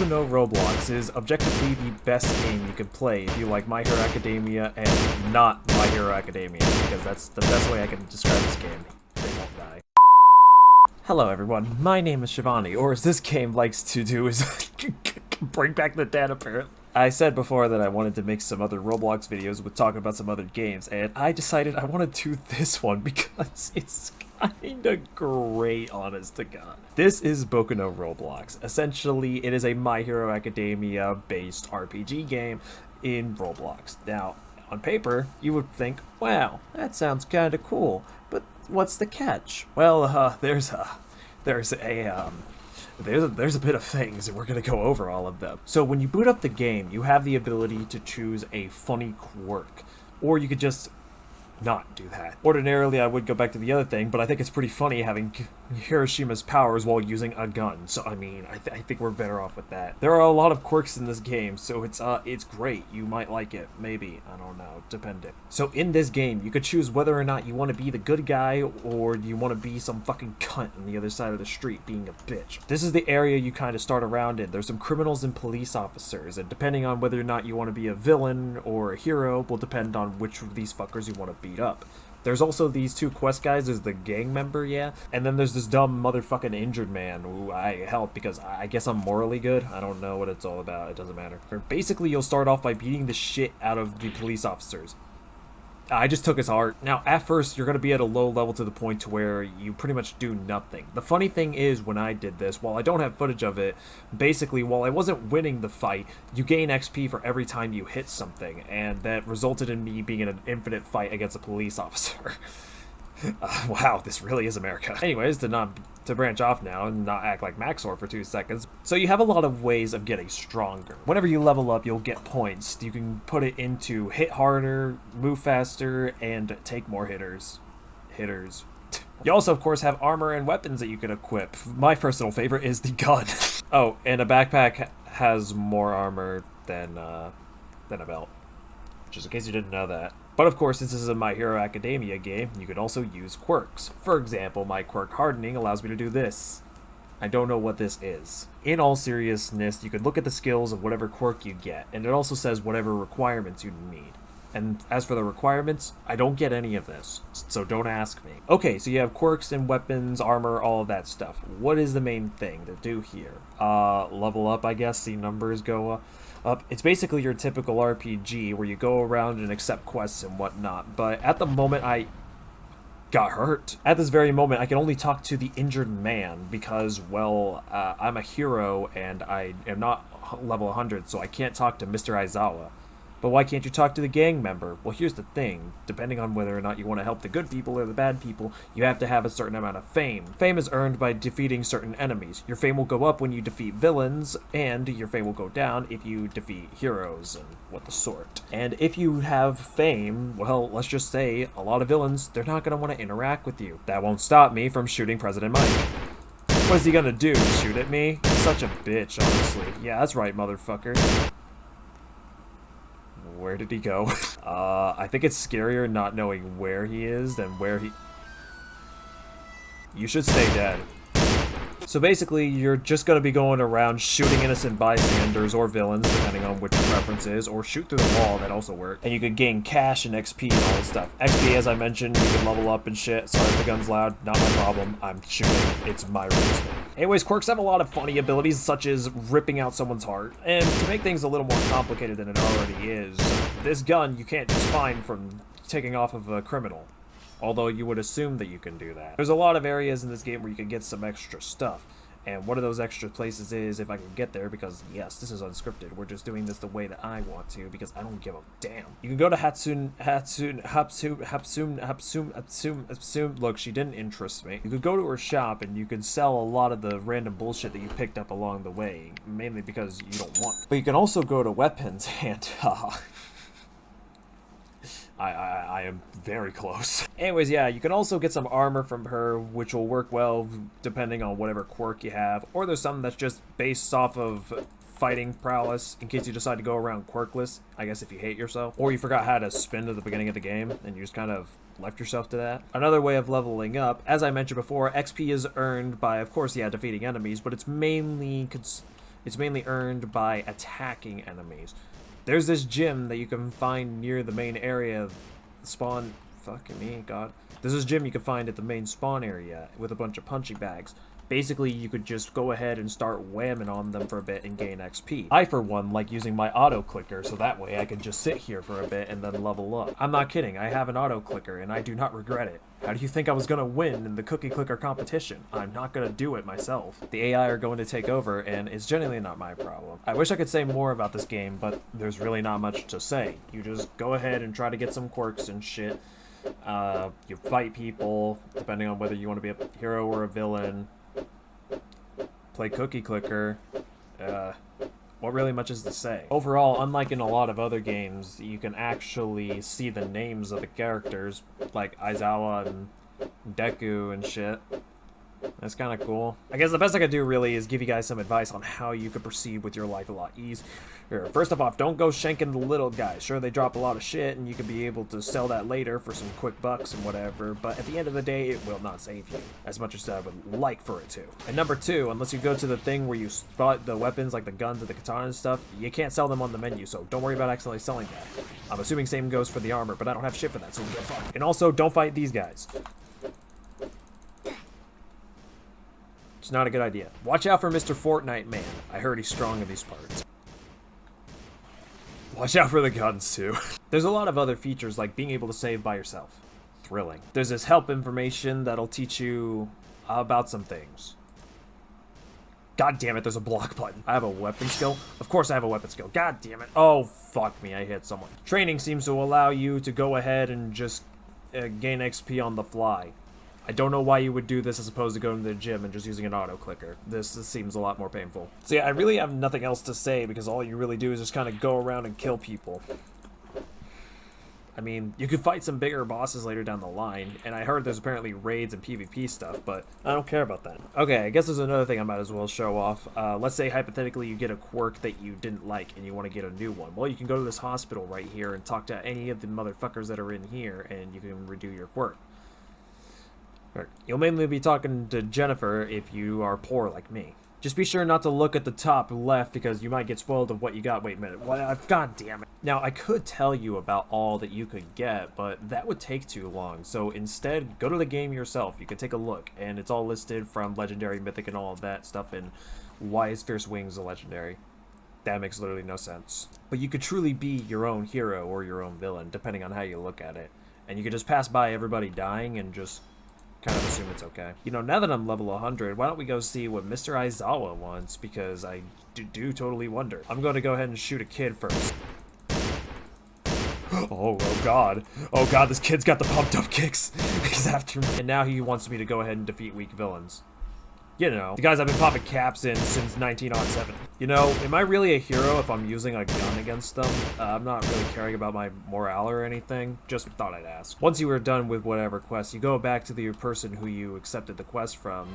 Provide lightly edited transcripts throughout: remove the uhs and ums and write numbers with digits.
Boku no Roblox is objectively the best game you can play if you like My Hero Academia and not My Hero Academia, because that's the best way I can describe this game. They won't die. Hello everyone, my name is Shivani, or as this game likes to do is bring back the dead apparently. I said before that I wanted to make some other Roblox videos with talking about some other games, and I decided I want to do this one because it's kinda great, honest to God. This is Boku no Roblox. Essentially, it is a My Hero Academia based RPG game in Roblox. Now, on paper, you would think, wow, that sounds kinda cool, but what's the catch? Well, there's a bit of things, and we're gonna go over all of them. So when you boot up the game, you have the ability to choose a funny quirk, or you could just not do that. Ordinarily, I would go back to the other thing, but I think it's pretty funny having Hiroshima's powers while using a gun. So, I mean, I think we're better off with that. There are a lot of quirks in this game, so it's great. You might like it. Maybe. I don't know. Depending. So, in this game, you could choose whether or not you want to be the good guy, or you want to be some fucking cunt on the other side of the street being a bitch. This is the area you kind of start around in. There's some criminals and police officers, and depending on whether or not you want to be a villain or a hero will depend on which of these fuckers you want to beat up. There's also these two quest guys. There's the gang member, yeah, and then there's this dumb motherfucking injured man who I help because I guess I'm morally good. I don't know what it's all about. It doesn't matter. Basically, you'll start off by beating the shit out of the police officers. I just took his heart. Now, at first, you're going to be at a low level to the point to where you pretty much do nothing. The funny thing is, when I did this, while I don't have footage of it, basically, while I wasn't winning the fight, you gain XP for every time you hit something, and that resulted in me being in an infinite fight against a police officer. Wow, this really is America. Anyways, to branch off now and not act like Maxor for 2 seconds. So you have a lot of ways of getting stronger. Whenever you level up, you'll get points. You can put it into hit harder, move faster, and take more hitters. You also, of course, have armor and weapons that you can equip. My personal favorite is the gun. Oh, and a backpack has more armor than a belt. Just in case you didn't know that. But of course, since this is a My Hero Academia game, you can also use quirks. For example, my quirk Hardening allows me to do this. I don't know what this is. In all seriousness, you can look at the skills of whatever quirk you get, and it also says whatever requirements you need. And as for the requirements, I don't get any of this, so don't ask me. Okay, so you have quirks and weapons, armor, all of that stuff. What is the main thing to do here? Level up, I guess, see numbers go up. It's basically your typical RPG where you go around and accept quests and whatnot, but at the moment I got hurt. At this very moment, I can only talk to the injured man because, well, I'm a hero and I am not level 100, so I can't talk to Mr. Aizawa. But why can't you talk to the gang member? Well, here's the thing. Depending on whether or not you want to help the good people or the bad people, you have to have a certain amount of fame. Fame is earned by defeating certain enemies. Your fame will go up when you defeat villains, and your fame will go down if you defeat heroes and what the sort. And if you have fame, well, let's just say a lot of villains, they're not going to want to interact with you. That won't stop me from shooting President Mike. What is he going to do? Shoot at me? He's such a bitch, honestly. Yeah, that's right, motherfucker. Where did he go? I think it's scarier not knowing where he is than where he... You should stay dead. So basically, you're just going to be going around shooting innocent bystanders or villains, depending on which your preference is, or shoot through the wall, that also works. And you can gain cash and XP and all this stuff. XP, as I mentioned, you can level up and shit. Sorry if the gun's loud, not my problem. I'm shooting. It's my rules. Anyways, quirks have a lot of funny abilities, such as ripping out someone's heart. And to make things a little more complicated than it already is, this gun you can't just find from taking off of a criminal. Although you would assume that you can do that. There's a lot of areas in this game where you can get some extra stuff. And one of those extra places is, if I can get there, because yes, this is unscripted. We're just doing this the way that I want to, because I don't give a damn. You can go to Hapsum. Look, she didn't interest me. You could go to her shop and you can sell a lot of the random bullshit that you picked up along the way, mainly because you don't want it. But you can also go to weapons and, I am very close. Anyways, yeah, you can also get some armor from her, which will work well depending on whatever quirk you have. Or there's something that's just based off of fighting prowess, in case you decide to go around quirkless, I guess if you hate yourself. Or you forgot how to spin at the beginning of the game, and you just kind of left yourself to that. Another way of leveling up, as I mentioned before, XP is earned by, of course, yeah, defeating enemies, but it's mainly It's mainly earned by attacking enemies. There's this gym that you can find near the main area of spawn. Fucking me, God. There's this gym you can find at the main spawn area with a bunch of punching bags. Basically, you could just go ahead and start whamming on them for a bit and gain XP. I, for one, like using my auto-clicker, so that way I can just sit here for a bit and then level up. I'm not kidding, I have an auto-clicker, and I do not regret it. How do you think I was gonna win in the cookie clicker competition? I'm not gonna do it myself. The AI are going to take over, and it's generally not my problem. I wish I could say more about this game, but there's really not much to say. You just go ahead and try to get some quirks and shit. You fight people, depending on whether you want to be a hero or a villain. Play cookie clicker. What really much is to say? Overall, unlike in a lot of other games, you can actually see the names of the characters, like Aizawa and Deku and shit. That's kind of cool. I guess the best I could do really is give you guys some advice on how you could proceed with your life a lot easier. First of all, don't go shanking the little guys. Sure, they drop a lot of shit, and you could be able to sell that later for some quick bucks and whatever, but at the end of the day, it will not save you, as much as I would like for it to. And number two, unless you go to the thing where you spot the weapons, like the guns and the katana and stuff, you can't sell them on the menu, so don't worry about accidentally selling that. I'm assuming same goes for the armor, but I don't have shit for that, so get fucked. And also, don't fight these guys. It's not a good idea. Watch out for Mr. Fortnite Man. I heard he's strong in these parts. Watch out for the guns, too. There's a lot of other features, like being able to save by yourself. Thrilling. There's this help information that'll teach you about some things. God damn it, there's a block button. I have a weapon skill? Of course I have a weapon skill. God damn it. Oh, fuck me, I hit someone. Training seems to allow you to go ahead and just gain XP on the fly. I don't know why you would do this as opposed to going to the gym and just using an auto-clicker. This seems a lot more painful. So yeah, I really have nothing else to say because all you really do is just kind of go around and kill people. I mean, you could fight some bigger bosses later down the line, and I heard there's apparently raids and PvP stuff, but I don't care about that. Okay, I guess there's another thing I might as well show off. Let's say hypothetically you get a quirk that you didn't like and you want to get a new one. Well, you can go to this hospital right here and talk to any of the motherfuckers that are in here, and you can redo your quirk. You'll mainly be talking to Jennifer if you are poor like me. Just be sure not to look at the top left because you might get spoiled of what you got. Wait a minute. God damn it. Now, I could tell you about all that you could get, but that would take too long. So instead, go to the game yourself. You can take a look, and it's all listed from Legendary, Mythic, and all of that stuff, and why is Fierce Wings a Legendary? That makes literally no sense. But you could truly be your own hero or your own villain, depending on how you look at it. And you could just pass by everybody dying and just kind of assume it's okay. You know, now that I'm level 100, why don't we go see what Mr. Aizawa wants, because I do totally wonder. I'm going to go ahead and shoot a kid first. Oh god. Oh god, this kid's got the pumped up kicks. He's after me. And now he wants me to go ahead and defeat weak villains. You know, the guys I've been popping caps in since 1907. You know, am I really a hero if I'm using a gun against them? I'm not really caring about my morale or anything. Just thought I'd ask. Once you are done with whatever quest, you go back to the person who you accepted the quest from.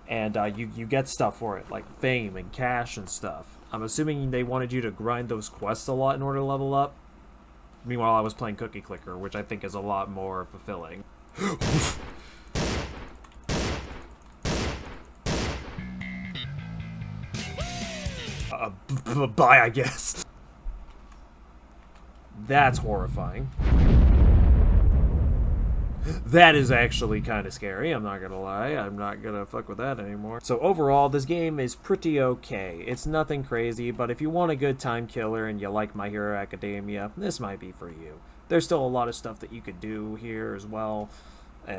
And you get stuff for it, like fame and cash and stuff. I'm assuming they wanted you to grind those quests a lot in order to level up. Meanwhile, I was playing Cookie Clicker, which I think is a lot more fulfilling. Bye, I guess. That's horrifying. That is actually kind of scary, I'm not gonna lie. I'm not gonna fuck with that anymore. So overall, this game is pretty okay. It's nothing crazy, but if you want a good time killer and you like My Hero Academia, this might be for you. There's still a lot of stuff that you could do here as well.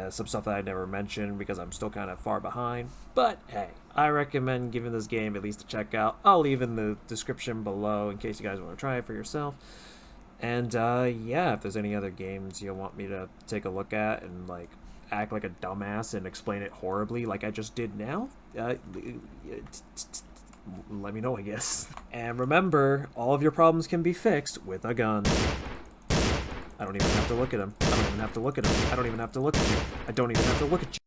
Some stuff that I never mentioned because I'm still kind of far behind. But hey, I recommend giving this game at least a check out. I'll leave in the description below in case you guys want to try it for yourself. And yeah, if there's any other games you want me to take a look at and like act like a dumbass and explain it horribly like I just did now, let me know, I guess. And remember, all of your problems can be fixed with a gun. I don't even have to look at him. I don't even have to look at him. I don't even have to look at you. I don't even have to look at you.